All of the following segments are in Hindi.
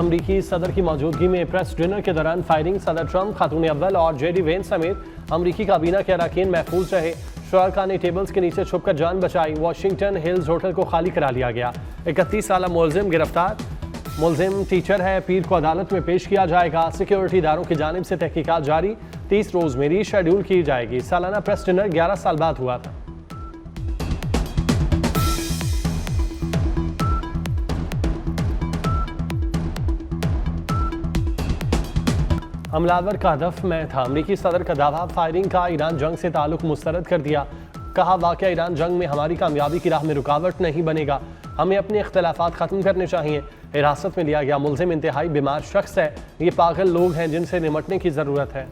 अमरीकी सदर की मौजूदगी में प्रेस डिनर के दौरान फायरिंग। सदर ट्रंप, खातून अव्वल और जेडी वेंस समेत अमरीकी काबीना के अरकान महफूज रहे। शुरा ने टेबल्स के नीचे छुपकर जान बचाई। वाशिंगटन हिल्स होटल को खाली करा लिया गया। 31 साल मुलजिम गिरफ्तार। मुलजिम टीचर है। पीर को अदालत में पेश किया जाएगा। सिक्योरिटी इदारों की जानिब से तहकीकात जारी। 30 रोज में रीशेड्यूल की जाएगी। सालाना प्रेस डिनर 11 साल बाद हुआ था। हमलावर का हदफ मैं था। अमरीकी सदर का दावा। फायरिंग का ईरान जंग से ताल्लुक मुस्तरद कर दिया। कहा, वाक़या ईरान जंग में हमारी कामयाबी की राह में रुकावट नहीं बनेगा। हमें अपने इख्तलाफात ख़त्म करने चाहिए। हिरासत में लिया गया मुलजिम इंतहाई बीमार शख्स है। ये पागल लोग हैं जिनसे निमटने की ज़रूरत है।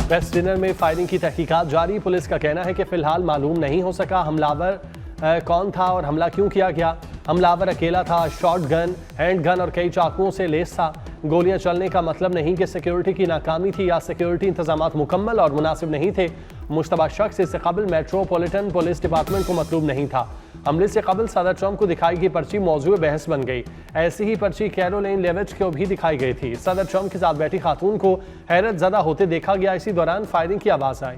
प्रेस डिनर में फायरिंग की तहकीकात जारी। पुलिस का कहना है कि फ़िलहाल मालूम नहीं हो सका हमलावर कौन था और हमला क्यों किया गया। हमलावर अकेला था। शॉट गन, हैंड गन और कई चाकुओं से लैस था। गोलियां चलने का मतलब नहीं कि सिक्योरिटी की नाकामी थी या सिक्योरिटी इंतजामात मुकम्मल और मुनासिब नहीं थे। मुश्तबा शख्स इससे कबल मेट्रोपॉलिटन पुलिस डिपार्टमेंट को मतलूब नहीं था। हमले से कबल सदर ट्रंप को दिखाई गई पर्ची मौजूद बहस बन गई। ऐसी ही पर्ची कैरोलाइन लेविट को भी दिखाई गई थी। सदर ट्रंप के साथ बैठी खातून को हैरत ज़दा होते देखा गया। इसी दौरान फायरिंग की आवाज़ आई।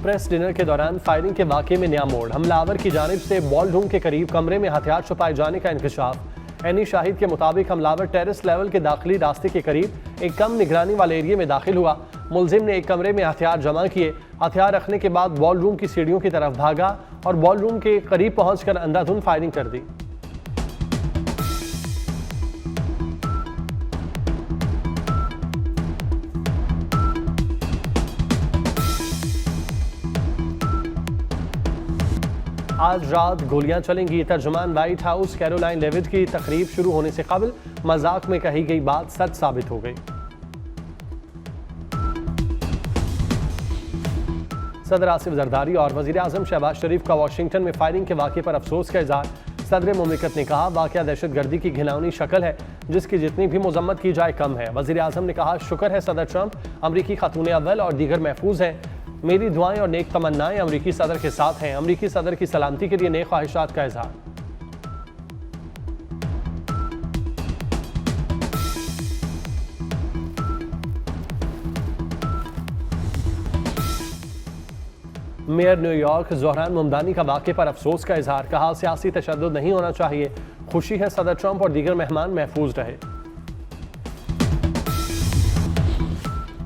प्रेस डिनर के दौरान फायरिंग के वाक़े में नया मोड़। हमलावर की जानिब से बॉल रूम के करीब कमरे में हथियार छुपाए जाने का इंकशाफ। एनी शाहिद के मुताबिक हमलावर टेरेस लेवल के दाखिली रास्ते के करीब एक कम निगरानी वाले एरिया में दाखिल हुआ। मुलजिम ने एक कमरे में हथियार जमा किए। हथियार रखने के बाद बॉल रूम की सीढ़ियों की तरफ भागा और बॉल रूम के करीब पहुंचकर अंधाधुंध फायरिंग कर दी। आज रात गोलियां चलेंगी। तर्जुमान व्हाइट हाउस कैरोलाइन लेविट की तकरीब शुरू होने से कबल मजाक में कही गई बात सच साबित हो गई। सदर आसिफ जरदारी और वजीर आजम शहबाज शरीफ का वाशिंगटन में फायरिंग के वाक़े पर अफसोस का इजहार। सदर मुमलिकत ने कहा, वाक़या दहशतगर्दी की घिनौनी शक्ल है जिसकी जितनी भी मजम्मत की जाए कम है। वजीर आजम ने कहा, शुक्र है सदर ट्रंप, अमरीकी खातून अव्वल और दीगर महफूज हैं। मेरी दुआएं और नेक तमन्नाएं अमरीकी सदर के साथ हैं। अमरीकी सदर की सलामती के लिए नेक ख्वाहिशात का इजहार। मेयर न्यूयॉर्क ज़ोहरान मुमदानी का वाक़े पर अफसोस का इजहार। कहा, सियासी तशद्दुद नहीं होना चाहिए। खुशी है सदर ट्रंप और दीगर मेहमान महफूज रहे।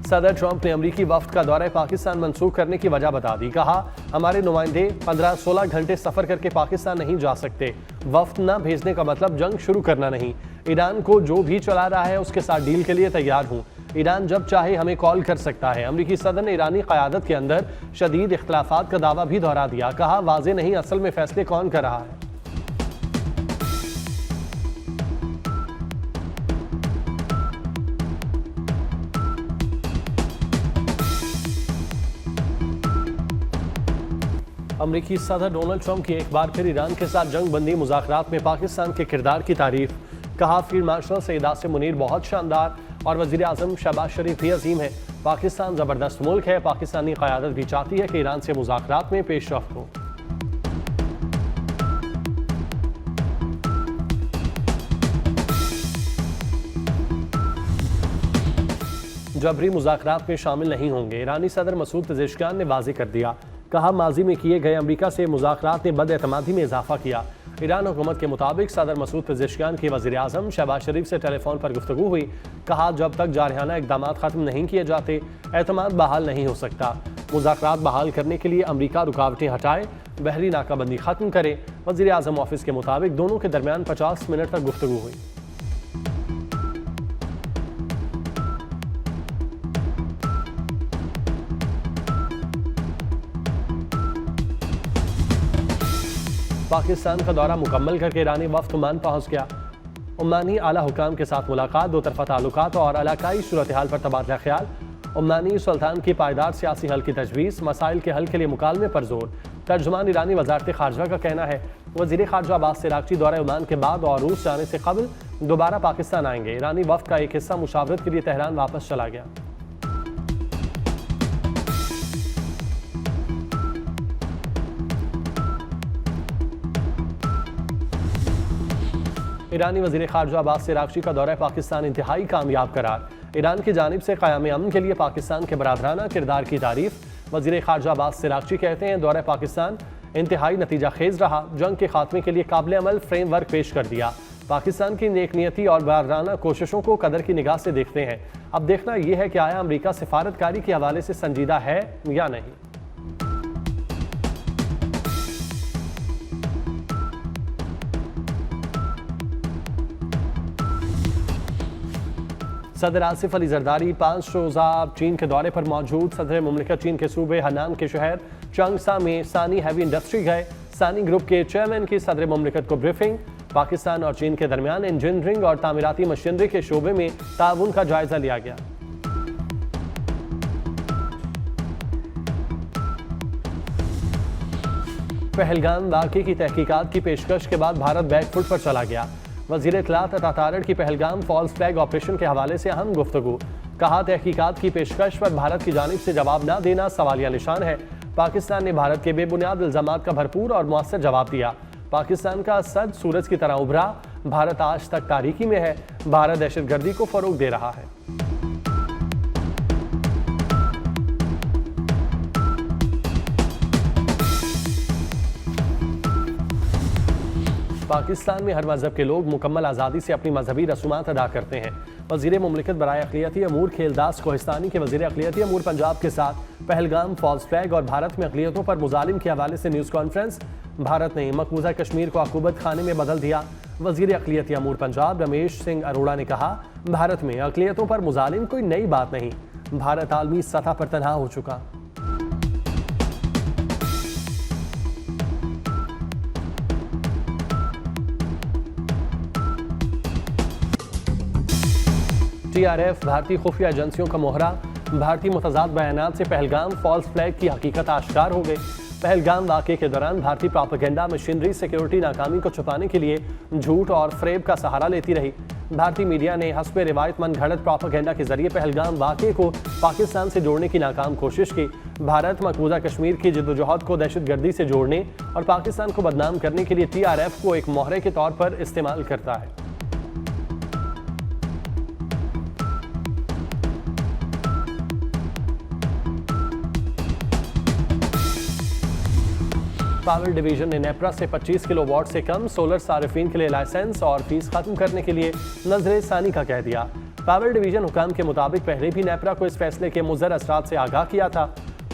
सदर ट्रंप ने अमरीकी वफ्द का दौरा पाकिस्तान मंसूख करने की वजह बता दी। कहा, हमारे नुमाइंदे 15-16 घंटे सफ़र करके पाकिस्तान नहीं जा सकते। वफ्द न भेजने का मतलब जंग शुरू करना नहीं। ईरान को जो भी चला रहा है उसके साथ डील के लिए तैयार हूँ। ईरान जब चाहे हमें कॉल कर सकता है। अमरीकी सदर ने ईरानी क़यादत के अंदर शदीद इख्तलाफात का दावा भी दोहरा दिया। कहा, वाज़ेह नहीं असल में फैसले कौन कर रहा है। अमरीकी सदर डोनाल्ड ट्रंप की एक बार फिर ईरान के साथ जंग बंदी मुज़ाकरात में पाकिस्तान के किरदार की तारीफ। कहा, फील्ड मार्शल सईद आसिम मुनीर बहुत शानदार और वज़ीर आज़म शहबाज शरीफ भी अजीम है। पाकिस्तान ज़बरदस्त मुल्क है। पाकिस्तानी क़यादत भी चाहती है कि ईरान से मुज़ाकरात में पेशरफ्त हो। जबरी मुज़ाकरात में शामिल नहीं होंगे। ईरानी सदर मसूद पेज़ेशकियान ने वाज़ेह कर दिया। कहा, माजी में किए गए अमरीका से मुज़ाकरात ने बदएतमादी में इजाफा किया। ईरान हुकूमत के मुताबिक सदर मसूद पेज़ेशकियान की वज़ीर आज़म शहबाज शरीफ से टेलीफोन पर गुफ्तगू हुई। कहा, जब तक जारहाना इक़दाम ख़त्म नहीं किए जाते एतमाद बहाल नहीं हो सकता। मुज़ाकरात बहाल करने के लिए अमरीका रुकावटें हटाए, बहरी नाकाबंदी ख़त्म करे। वज़ीर आज़म ऑफिस के मुताबिक दोनों के दरमियान 50 मिनट तक गुफ्तगू हुई। पाकिस्तान का दौरा मुकम्मल करके ईरानी वफ्द ओमान पहुंच गया। ओमानी आला हुकाम के साथ मुलाकात, दो तरफा ताल्लुकात और इलाकाई सूरत हाल पर तबादला ख्याल। ओमानी सुल्तान की पायदार सियासी हल की तजवीज़, मसाइल के हल के लिए मुकालमे पर जोर। तर्जुमान ईरानी वजारत खारजा का कहना है वज़ीर खारजा अब्बास इराक़ची दौरे ओमान के बाद और रूस जाने से कबल दोबारा पाकिस्तान आएंगे। ईरानी वफ़द का एक हिस्सा मुशावरत के लिए तेहरान वापस चला गया। ईरानी वज़ीर खारजा अब्बास इराक़ची का दौरा पाकिस्तान इंतहाई कामयाब करार। ईरान की जानिब से क़याम अमन के लिए पाकिस्तान के बरादराना किरदार की तारीफ। वज़ीर खारजा अब्बास इराक़ची कहते हैं दौरा पाकिस्तान इंतहाई नतीजा खेज रहा, जंग के खात्मे के लिए काबिल अमल फ्रेमवर्क पेश कर दिया। पाकिस्तान की नेकनियती और बरादराना कोशिशों को कदर की निगाह से देखते हैं। अब देखना यह है कि आया अमरीका सिफारतकारी के हवाले से संजीदा है या नहीं। सदर आसिफ अली जरदारी 5 रोज़ा चीन के दौरे पर मौजूद। सदर मुमलिकत चीन के सूबे हनान के शहर चांगसा में सानी हैवी इंडस्ट्री गए। सानी ग्रुप के चेयरमैन की सदर मुमलिकत को ब्रीफिंग। पाकिस्तान और चीन के दरमियान इंजीनियरिंग और तामीराती मशीनरी के शोबे में ताउन का जायजा लिया गया। पहलगाम वाक़े की तहकीकात की पेशकश के बाद भारत बैकफुट पर चला गया। वज़ीर इत्तलात अता तारड़ की पहलगाम फॉल्स फ्लैग ऑपरेशन के हवाले से अहम गुफ्तगू। कहा तहकीकात की पेशकश पर भारत की जानिब से जवाब न देना सवालिया निशान है। पाकिस्तान ने भारत के बेबुनियाद इल्ज़ामात का भरपूर और मुअस्सर जवाब दिया। पाकिस्तान का सद सूरज की तरह उभरा। भारत आज तक तारीकी में है। भारत दहशतगर्दी को फ़रोग दे रहा है। पाकिस्तान में हर मजहब के लोग मुकम्मल आज़ादी से अपनी मजहबी रसूमात अदा करते हैं। वज़ीर मुमलिकत बराए अक़लियती अमूर खेलदास कोहिस्तानी के वज़ीर अक़लियती अमूर पंजाब के साथ पहलगाम फॉल्स फ्लैग और भारत में अक़लियतों पर मुजालिम के हवाले से न्यूज़ कॉन्फ्रेंस। भारत ने मकबूजा कश्मीर को अक़ूबत खाने में बदल दिया। वज़ीर अक़लियती अमूर पंजाब रमेश सिंह अरोड़ा ने कहा भारत में अक़लियतों पर मुजालिम कोई नई बात नहीं। भारत आलमी सतह पर तनहा हो चुका। TRF भारतीय खुफिया एजेंसियों का मोहरा। भारतीय मुतज़ाद बयानात से पहलगाम फॉल्स फ्लैग की हकीकत आश्कार हो गई। पहलगाम वाक़े के दौरान भारतीय प्रोपेगेंडा मशीनरी सिक्योरिटी नाकामी को छुपाने के लिए झूठ और फ्रेब का सहारा लेती रही। भारतीय मीडिया ने हस्बे रिवायत मनगढ़ंत प्रोपेगेंडा के जरिए पहलगाम वाक़े को पाकिस्तान से जोड़ने की नाकाम कोशिश की। भारत मकबूजा कश्मीर की जद्दोजहद को दहशतगर्दी से जोड़ने और पाकिस्तान को बदनाम करने के लिए TRF को एक मोहरे के तौर पर इस्तेमाल करता है। पावर डिवीजन ने नेपरा से 25 किलोवाट से कम सोलर सार्फिन के लिए लाइसेंस और फीस खत्म करने के लिए नजर सानी का कह दिया। पावर डिवीजन हुकाम के मुताबिक पहले भी नेपरा को इस फैसले के मुज़र असरात से आगाह किया था।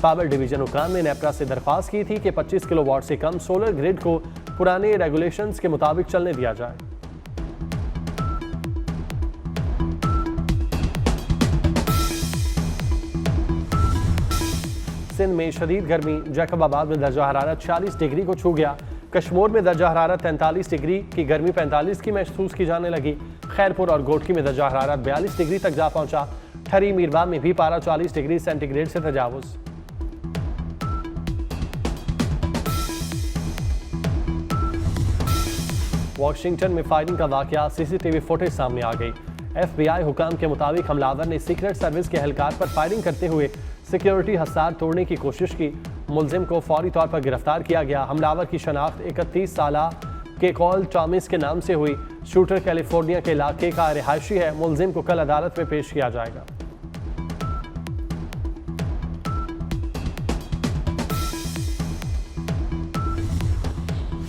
पावर डिवीजन हुकाम ने नेपरा से दरख्वास्त की थी कि 25 किलोवाट से कम सोलर ग्रिड को पुराने रेगुलेशंस के मुताबिक चलने दिया जाए। सिंध में शदीद गर्मी। जैकबाबाद में दर्जा हरारत 40 डिग्री को छू गया। कश्मीर में दर्जा हरारत 43 डिग्री की गर्मी 45 की महसूस की जाने लगी। खैरपुर और गोटकी में दर्जा हरारत 42 डिग्री तक जा पहुंचा। ठरी मीरवा में भी पारा 40 डिग्री सेंटीग्रेड से तजावुज। वॉशिंगटन में फायरिंग का वाकया, CCTV फुटेज सामने आ गई। FBI हुकाम के मुताबिक हमलावर ने सीक्रेट सर्विस के एहलकार पर फायरिंग करते हुए सिक्योरिटी हसार तोड़ने की कोशिश की। मुलजिम को फौरी तौर पर गिरफ्तार किया गया। हमलावर की शनाख्त 31 साला के कॉल टॉमिस के नाम से हुई। शूटर कैलिफोर्निया के इलाके का रिहायशी है। मुलजिम को कल अदालत में पेश किया जाएगा।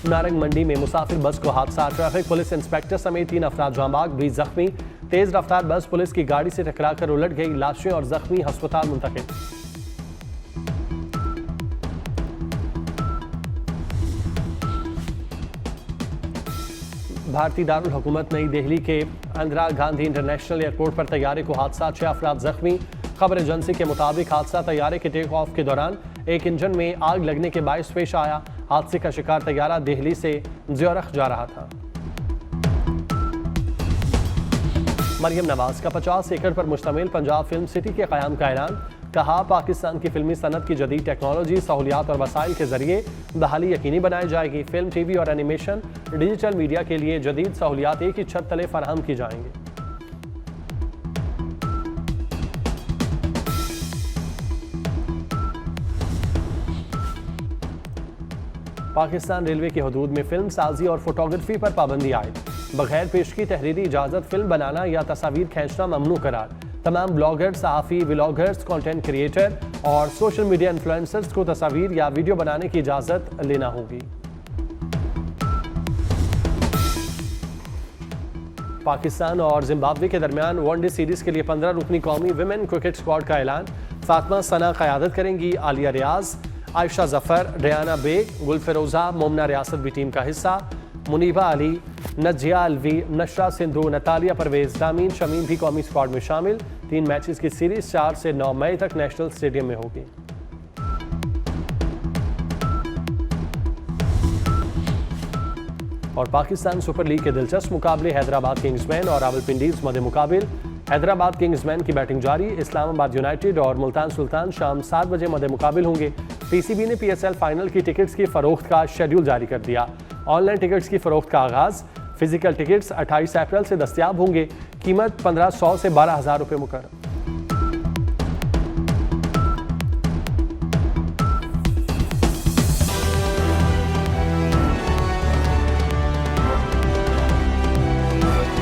नारंग मंडी में मुसाफिर बस को हादसा। ट्रैफिक पुलिस इंस्पेक्टर समेत 3 अफराद जांबाग, 20 जख्मी। तेज रफ्तार बस पुलिस की गाड़ी से टकराकर उलट गई। लाशें और जख्मी अस्पताल मुंतकिल। भारतीय दारुल हुकूमत नई दिल्ली के इंदिरा गांधी इंटरनेशनल एयरपोर्ट पर तैयारे को हादसा, 6 अफराद जख्मी। खबर एजेंसी के मुताबिक हादसा तैयारे के टेक ऑफ के दौरान एक इंजन में आग लगने के बायस पेश आया। हादसे का शिकार तैयारा दिल्ली से ज़्यूरिख जा रहा था। मरियम नवाज का 50 एकड़ पर मुश्तमिल पंजाब फिल्म सिटी के क़याम का ऐलान। कहा, पाकिस्तान की फिल्मी सनत की जदीद टेक्नोलॉजी, सहूलियात और वसाइल के जरिए बहाली यकीनी बनाई जाएगी। फिल्म, टीवी और एनिमेशन, डिजिटल मीडिया के लिए जदीद सहूलियात एक ही छत तले फराहम की जाएंगी। पाकिस्तान रेलवे की हदूद में फिल्म साजी और फोटोग्राफी पर पाबंदी आयद। बगैर पेशगी तहरीरी इजाज़त फिल्म बनाना या तस्वीर खींचना ममनू करार। तमाम ब्लॉगर, सहाफ़ी, व्लॉगर्स, कंटेंट क्रिएटर और सोशल मीडिया इन्फ्लुएंसर्स को तस्वीर या वीडियो बनाने की इजाज़त लेना होगी। पाकिस्तान और जिम्बाब्वे के दरमियान वनडे सीरीज के लिए 15 रुकनी कौमी विमेन क्रिकेट स्क्वाड का ऐलान। फातिमा सना क़यादत करेंगी। आलिया रियाज, आयशा जफर, रेहाना बेग, गुलफिरोजा, मोमना रियासत भी टीम का हिस्सा। मुनीबा अली, नजिया अलवी, नशरा सिंधु, नतालिया परवेज, दामीन शमीम भी कौमी स्क्वाड में शामिल। 3 मैचेस की सीरीज 4 से 9 मई तक नेशनल स्टेडियम में होगी। और पाकिस्तान सुपर लीग के दिलचस्प मुकाबले, हैदराबाद किंग्समैन और रावलपिंडीज मध्य मुकाबिल। हैदराबाद किंग्समैन की बैटिंग जारी। इस्लामाबाद यूनाइटेड और मुल्तान सुल्तान शाम 7 बजे मध्य मुकाबिल होंगे। पीसीबी ने पीएसएल फाइनल की टिकट्स की फरोख्त का शेड्यूल जारी कर दिया। ऑनलाइन टिकट्स की फरोख्त का आगाज। फिजिकल टिकट्स 28 अप्रैल से दस्तयाब होंगे। कीमत 1500 से 12,000 रुपये मुकर्रर।